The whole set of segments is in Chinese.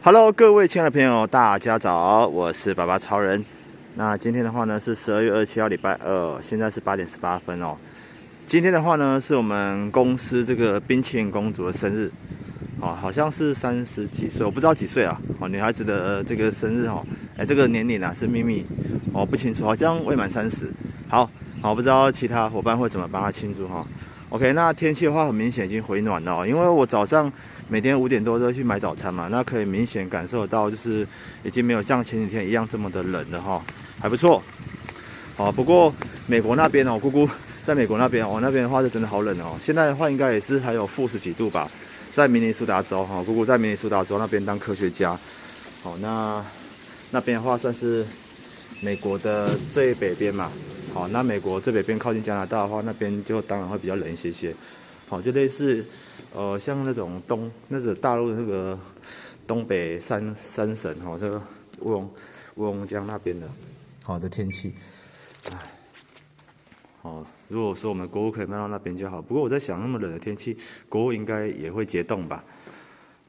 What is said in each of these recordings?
Hello，各位亲爱的朋友，大家早，我是爸爸超人。那今天的话呢是12月27号，礼拜二，现在是8点18分哦。今天的话呢是我们公司这个冰淇淋公主的生日，哦，好像是30几岁，我不知道几岁啊。哦，女孩子的这个生日哦，这个年龄啊是秘密，哦，不清楚，好像未满30。好，不知道其他伙伴会怎么帮她庆祝哈。OK， 那天气的话很明显已经回暖了哦，因为我早上每天5点多都去买早餐嘛，那可以明显感受得到，就是已经没有像前几天一样这么的冷了哈，还不错。哦，不过美国那边哦，姑姑在美国那边哦，那边的话就真的好冷哦。现在的话应该也是还有负10几度吧，在明尼苏达州哈，姑姑在明尼苏达州那边当科学家。好，那边的话算是美国的最北边嘛。好，那美国最北边靠近加拿大的话，那边就当然会比较冷一些些。好，就类似像那种大陆的那个东北三省哈，这个乌龙江那边的好的天气。唉，好，如果说我们国务可以卖到那边就好。不过我在想，那么冷的天气，国务应该也会结冻吧？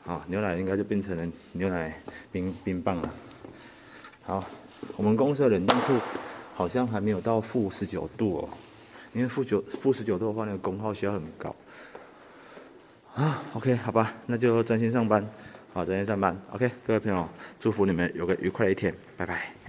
好，牛奶应该就变成了牛奶冰棒了。好，我们公司的冷冻库好像还没有到负19度哦，因为负19度的话，那个功耗需要很高。OK， 好吧，那就专心上班。好，专心上班。OK， 各位朋友，祝福你们有个愉快的一天，拜拜。